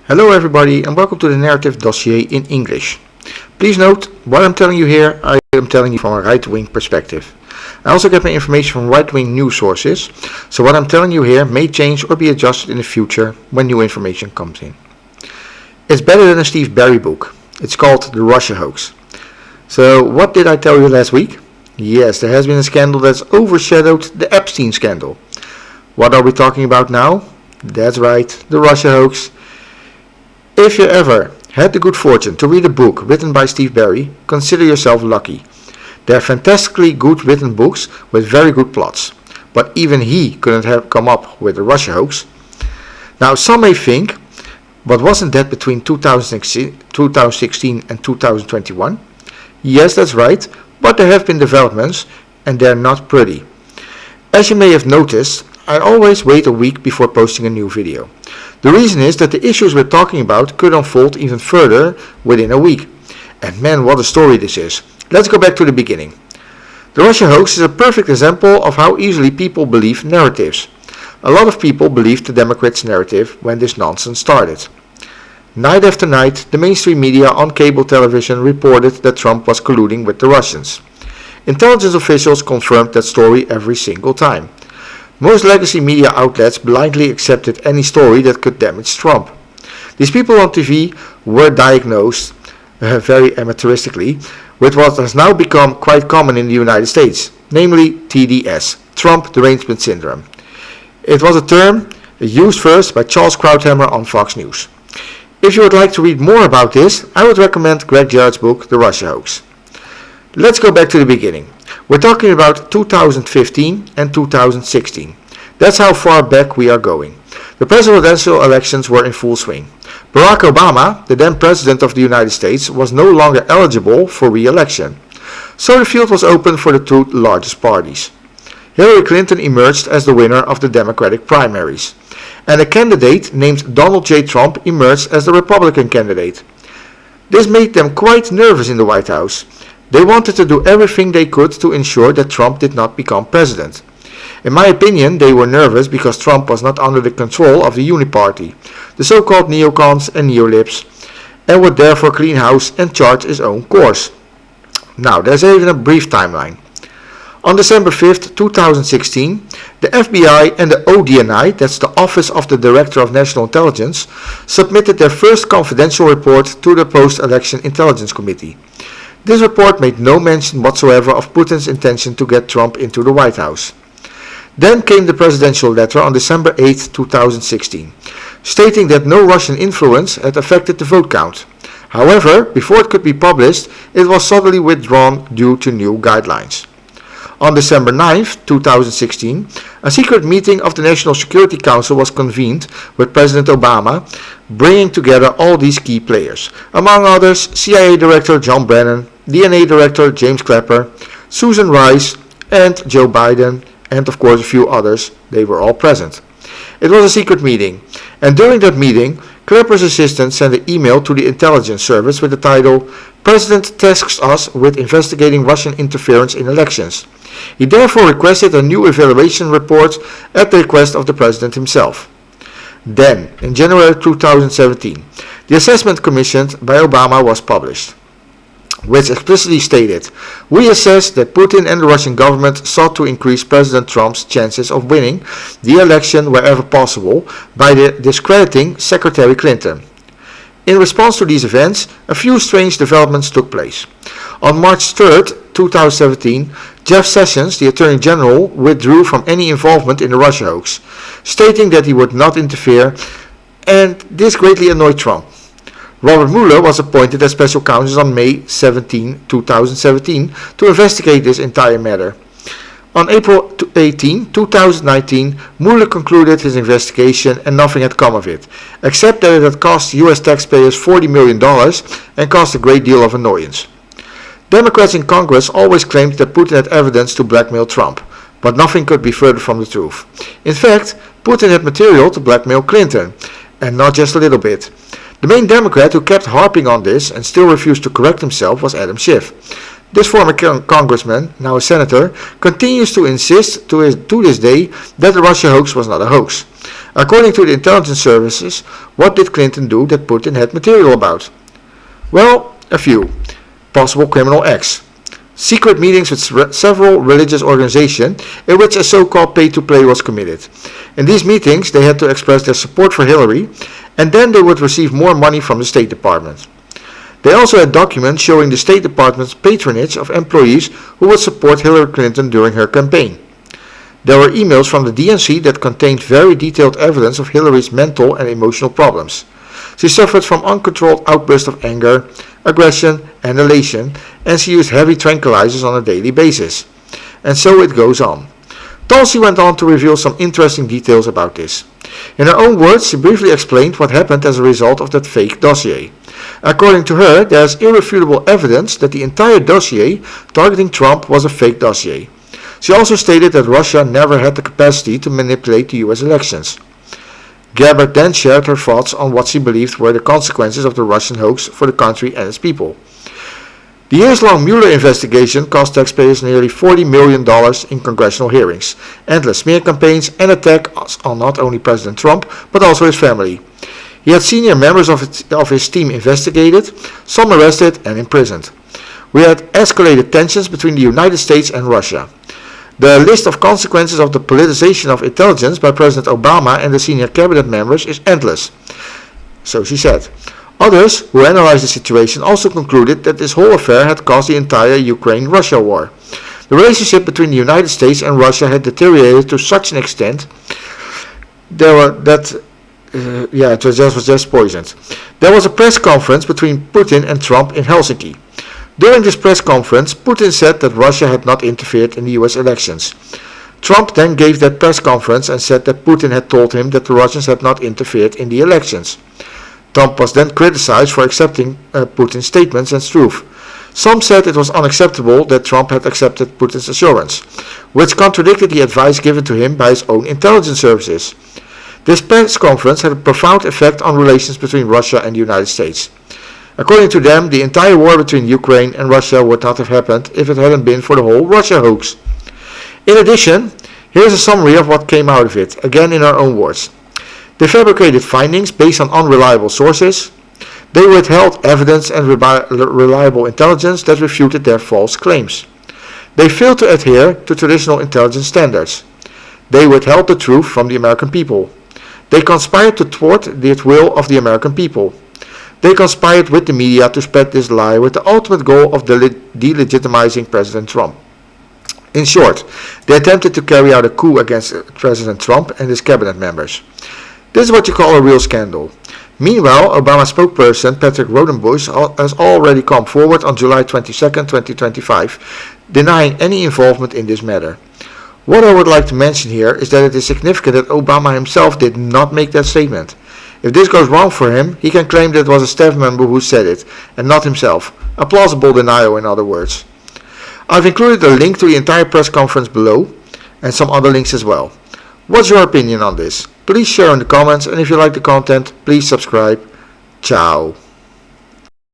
Hello everybody and welcome to the narrative dossier in English. Please note, what I'm telling you here, I am telling you from a right-wing perspective. I also get my information from right-wing news sources, so what I'm telling you here may change or be adjusted in the future when new information comes in. It's better than a Steve Barry book. It's called The Russia Hoax. So what did I tell you last week? Yes, there has been a scandal that's overshadowed the Epstein scandal. What are we talking about now? That's right, the Russia Hoax. If you ever had the good fortune to read a book written by Steve Barry, consider yourself lucky. They're fantastically good written books with very good plots. But even he couldn't have come up with the Russia Hoax. Now some may think, but wasn't that between 2016 and 2021? Yes, that's right, but there have been developments and they're not pretty. As you may have noticed, I always wait a week before posting a new video. The reason is that the issues we're talking about could unfold even further within a week. And man, what a story this is. Let's go back to the beginning. The Russia Hoax is a perfect example of how easily people believe narratives. A lot of people believed the Democrats' narrative when this nonsense started. Night after night, the mainstream media on cable television reported that Trump was colluding with the Russians. Intelligence officials confirmed that story every single time. Most legacy media outlets blindly accepted any story that could damage Trump. These people on TV were diagnosed, very amateuristically, with what has now become quite common in the United States, namely TDS, Trump Derangement Syndrome. It was a term used first by Charles Krauthammer on Fox News. If you would like to read more about this, I would recommend Greg Jarrett's book, The Russia Hoax. Let's go back to the beginning. We're talking about 2015 and 2016. That's how far back we are going. The presidential elections were in full swing. Barack Obama, the then President of the United States, was no longer eligible for re-election. So the field was open for the two largest parties. Hillary Clinton emerged as the winner of the Democratic primaries. And a candidate named Donald J. Trump emerged as the Republican candidate. This made them quite nervous in the White House. They wanted to do everything they could to ensure that Trump did not become president. In my opinion, they were nervous because Trump was not under the control of the Uniparty, the so-called neocons and neolibs, and would therefore clean house and chart his own course. Now, there's even a brief timeline. On December 5th, 2016, the FBI and the ODNI, that's the Office of the Director of National Intelligence, submitted their first confidential report to the Post-Election Intelligence Committee. This report made no mention whatsoever of Putin's intention to get Trump into the White House. Then came the presidential letter on December 8, 2016, stating that no Russian influence had affected the vote count. However, before it could be published, it was suddenly withdrawn due to new guidelines. On December 9, 2016, a secret meeting of the National Security Council was convened with President Obama, bringing together all these key players, among others CIA Director John Brennan, DNA Director James Clapper, Susan Rice, and Joe Biden, and of course a few others. They were all present. It was a secret meeting, and during that meeting, Clapper's assistant sent an email to the intelligence service with the title, "President tasks us with investigating Russian interference in elections." He therefore requested a new evaluation report at the request of the president himself. Then, in January 2017, the assessment commissioned by Obama was published, which explicitly stated, "We assess that Putin and the Russian government sought to increase President Trump's chances of winning the election wherever possible by discrediting Secretary Clinton." In response to these events, a few strange developments took place. On March 3, 2017, Jeff Sessions, the Attorney General, withdrew from any involvement in the Russia hoax, stating that he would not interfere, and this greatly annoyed Trump. Robert Mueller was appointed as special counsel on May 17, 2017 to investigate this entire matter. On April 18, 2019, Mueller concluded his investigation and nothing had come of it, except that it had cost US taxpayers $40 million and caused a great deal of annoyance. Democrats in Congress always claimed that Putin had evidence to blackmail Trump, but nothing could be further from the truth. In fact, Putin had material to blackmail Clinton, and not just a little bit. The main Democrat who kept harping on this and still refused to correct himself was Adam Schiff. This former congressman, now a senator, continues to insist to this day that the Russia hoax was not a hoax. According to the intelligence services, what did Clinton do that Putin had material about? Well, a few. Possible criminal acts. Secret meetings with several religious organizations in which a so-called pay-to-play was committed. In these meetings, they had to express their support for Hillary, and then they would receive more money from the State Department. They also had documents showing the State Department's patronage of employees who would support Hillary Clinton during her campaign. There were emails from the DNC that contained very detailed evidence of Hillary's mental and emotional problems. She suffered from uncontrolled outbursts of anger, aggression, and elation, and she used heavy tranquilizers on a daily basis. And so it goes on. Tulsi went on to reveal some interesting details about this. In her own words, she briefly explained what happened as a result of that fake dossier. According to her, there is irrefutable evidence that the entire dossier targeting Trump was a fake dossier. She also stated that Russia never had the capacity to manipulate the US elections. Gabbard then shared her thoughts on what she believed were the consequences of the Russian hoax for the country and its people. The years-long Mueller investigation cost taxpayers nearly $40 million in congressional hearings, endless smear campaigns, and attacks on not only President Trump, but also his family. He had senior members of his team investigated, some arrested and imprisoned. We had escalated tensions between the United States and Russia. The list of consequences of the politicization of intelligence by President Obama and the senior cabinet members is endless. So she said. Others who analyzed the situation also concluded that this whole affair had caused the entire Ukraine-Russia war. The relationship between the United States and Russia had deteriorated to such an extent it was just poisoned. There was a press conference between Putin and Trump in Helsinki. During this press conference, Putin said that Russia had not interfered in the US elections. Trump then gave that press conference and said that Putin had told him that the Russians had not interfered in the elections. Trump was then criticized for accepting Putin's statements as truth. Some said it was unacceptable that Trump had accepted Putin's assurance, which contradicted the advice given to him by his own intelligence services. This press conference had a profound effect on relations between Russia and the United States. According to them, the entire war between Ukraine and Russia would not have happened if it hadn't been for the whole Russia hoax. In addition, here's a summary of what came out of it, again in our own words. They fabricated findings based on unreliable sources. They withheld evidence and reliable intelligence that refuted their false claims. They failed to adhere to traditional intelligence standards. They withheld the truth from the American people. They conspired to thwart the will of the American people. They conspired with the media to spread this lie with the ultimate goal of delegitimizing President Trump. In short, they attempted to carry out a coup against President Trump and his cabinet members. This is what you call a real scandal. Meanwhile, Obama spokesperson Patrick Rodenbush has already come forward on July 22, 2025, denying any involvement in this matter. What I would like to mention here is that it is significant that Obama himself did not make that statement. If this goes wrong for him, he can claim that it was a staff member who said it, and not himself. A plausible denial, in other words. I've included a link to the entire press conference below, and some other links as well. What's your opinion on this? Please share in the comments, and if you like the content, please subscribe. Ciao.